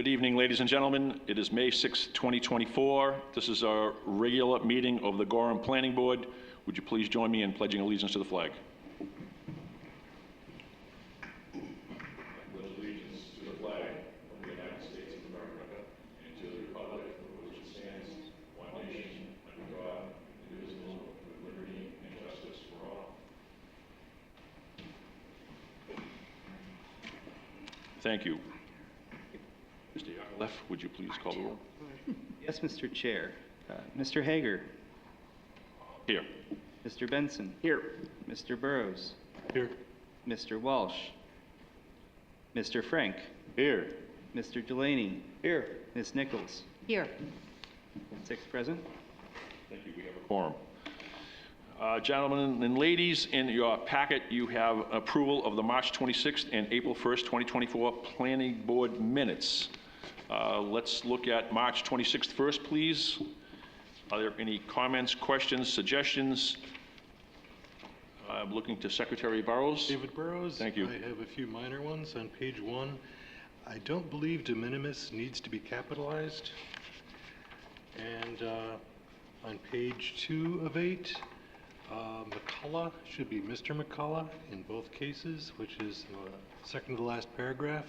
Good evening, ladies and gentlemen. It is May 6, 2024. This is our regular meeting of the Gorham Planning Board. Would you please join me in pledging allegiance to the flag? Thank you. Mr. Yakovlev, would you please call the roll? Yes, Mr. Chair. Mr. Hager. Here. Mr. Benson. Here. Mr. Burrows. Here. Mr. Walsh. Mr. Frank. Here. Mr. Delaney. Here. Ms. Nichols. Here. 6 present. Thank you. We have a quorum. Gentlemen and ladies, in your packet you have approval of the March 26th and April 1st, 2024 Planning Board minutes. Let's look at March 26th first, please. Are there any comments, questions, suggestions? I'm looking to Secretary Burrows. David Burrows. Thank you. I have a few minor ones on page 1. I don't believe de minimis needs to be capitalized. And on page 2 of 8, McCullough should be Mr. McCullough in both cases, which is the second to the last paragraph.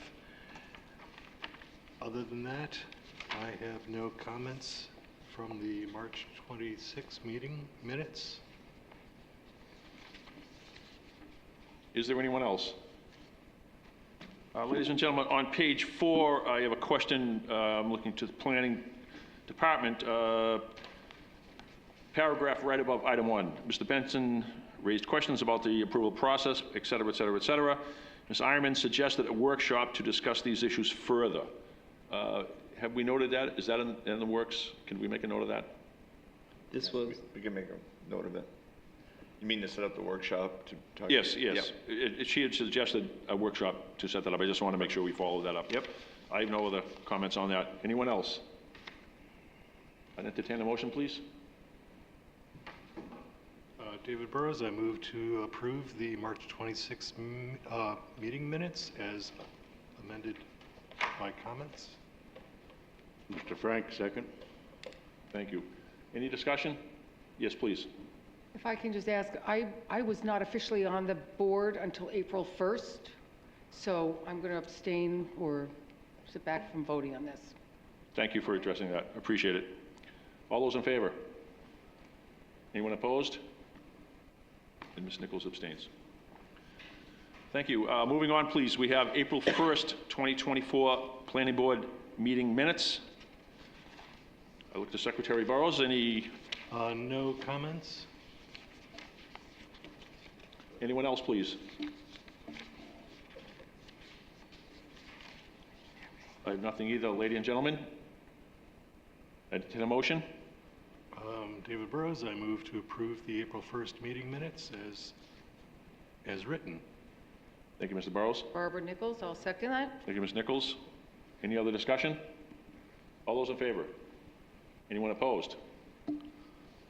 Other than that, I have no comments from the March 26 meeting minutes. Is there anyone else? Ladies and gentlemen, on page 4, I have a question. I'm looking to the Planning Department. Paragraph right above item 1. Mr. Benson raised questions about the approval process, et cetera, et cetera, et cetera. Ms. Ironman suggested a workshop to discuss these issues further. Have we noted that? Is that in the works? Can we make a note of that? This was. We can make a note of it. You mean to set up the workshop to talk? Yes, yes. Yep. She had suggested a workshop to set that up. I just want to make sure we follow that up. Yep. I have no other comments on that. Anyone else? I'd entertain a motion, please. David Burrows, I move to approve the March 26 meeting minutes as amended by comments. Mr. Frank, second. Thank you. Any discussion? Yes, please. If I can just ask, I was not officially on the board until April 1st, so I'm going to abstain or sit back from voting on this. Thank you for addressing that. Appreciate it. All those in favor? Anyone opposed? And Ms. Nichols abstains. Thank you. Moving on, please. We have April 1st, 2024 Planning Board meeting minutes. I look to Secretary Burrows. Any? No comments. Anyone else, please? I have nothing either, ladies and gentlemen. Entertain a motion? David Burrows, I move to approve the April 1st meeting minutes as written. Thank you, Mr. Burrows. Barbara Nichols, I'll second that. Thank you, Ms. Nichols. Any other discussion? All those in favor? Anyone opposed?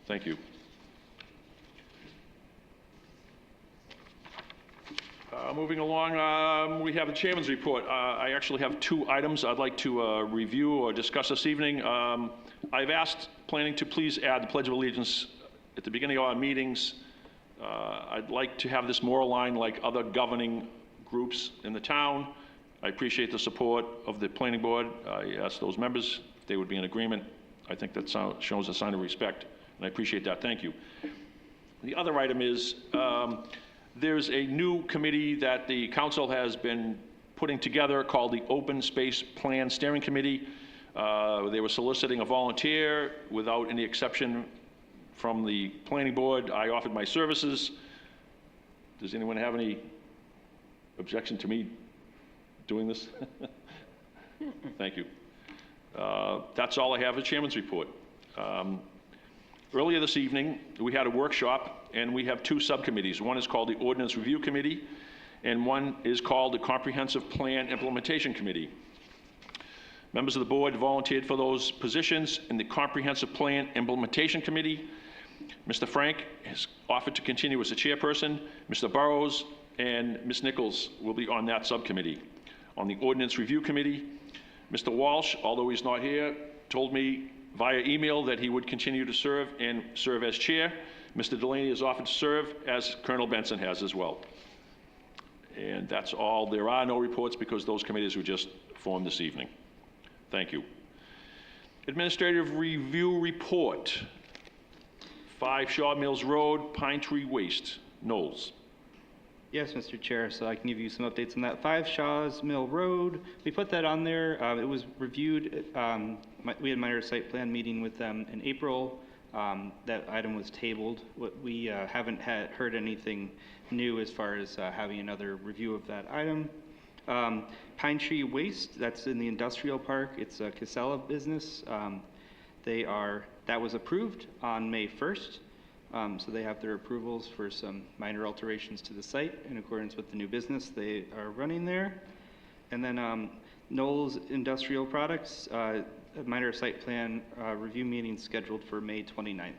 Thank you. Moving along, we have the chairman's report. I actually have 2 items I'd like to review or discuss this evening. I've asked planning to please add the Pledge of Allegiance at the beginning of our meetings. I'd like to have this more aligned like other governing groups in the town. I appreciate the support of the planning board. I asked those members if they would be in agreement. I think that shows a sign of respect, and I appreciate that. Thank you. The other item is there's a new committee that the council has been putting together called the Open Space Plan Steering Committee. They were soliciting a volunteer without any exception from the planning board. I offered my services. Does anyone have any objection to me doing this? Thank you. That's all I have as chairman's report. Earlier this evening, we had a workshop, and we have 2 subcommittees. One is called the Ordinance Review Committee, and one is called the Comprehensive Plan Implementation Committee. Members of the board volunteered for those positions in the Comprehensive Plan Implementation Committee. Mr. Frank has offered to continue as the chairperson. Mr. Burrows and Ms. Nichols will be on that subcommittee. On the Ordinance Review Committee, Mr. Walsh, although he's not here, told me via email that he would continue to serve and serve as chair. Mr. Delaney has offered to serve, as Colonel Benson has as well. And that's all. There are no reports because those committees were just formed this evening. Thank you. Administrative review report. 5 Shaw Mills Road, Pine Tree Waste, Knowles. Yes, Mr. Chair, so I can give you some updates on that. 5 Shaw's Mill Road, we put that on there. It was reviewed. We had a minor site plan meeting with them in April. That item was tabled. We haven't heard anything new as far as having another review of that item. Pine Tree Waste, that's in the industrial park. It's a Casella business. That was approved on May 1st. So they have their approvals for some minor alterations to the site in accordance with the new business they are running there. And then Knowles Industrial Products, a minor site plan review meeting scheduled for May 29th.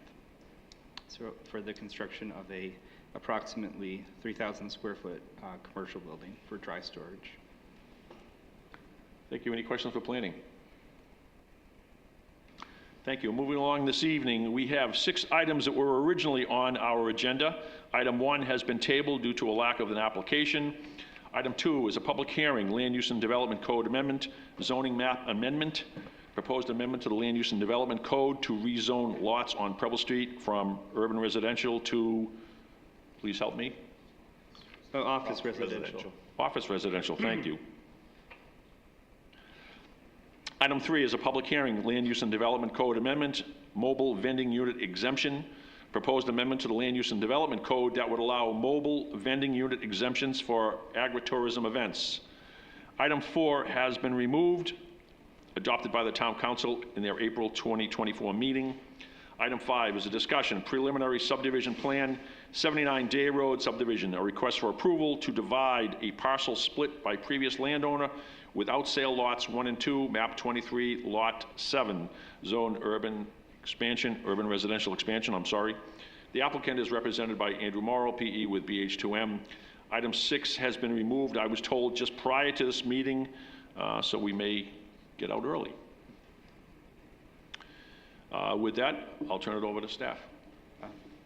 So for the construction of a approximately 3,000 square foot commercial building for dry storage. Thank you. Any questions for planning? Thank you. Moving along this evening, we have 6 items that were originally on our agenda. Item 1 has been tabled due to a lack of an application. Item 2 is a public hearing, Land Use and Development Code Amendment, Zoning Map Amendment, proposed amendment to the Land Use and Development Code to rezone lots on Preble Street from urban residential to, please help me, Office residential. office residential. Thank you. Item 3 is a public hearing, Land Use and Development Code Amendment, Mobile Vending Unit Exemption, proposed amendment to the Land Use and Development Code that would allow mobile vending unit exemptions for agritourism events. Item 4 has been removed, adopted by the Town Council in their April 2024 meeting. Item 5 is a discussion, preliminary subdivision plan, 79 Day Road subdivision, a request for approval to divide a parcel split by previous landowner without sale lots 1 and 2, map 23, lot 7, zone urban expansion, urban residential expansion, I'm sorry. The applicant is represented by Andrew Morrow, PE with BH2M. Item 6 has been removed, I was told just prior to this meeting, so we may get out early. With that, I'll turn it over to staff.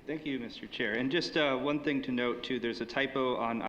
Thank you, Mr. Chair. And just one thing to note too, there's a typo on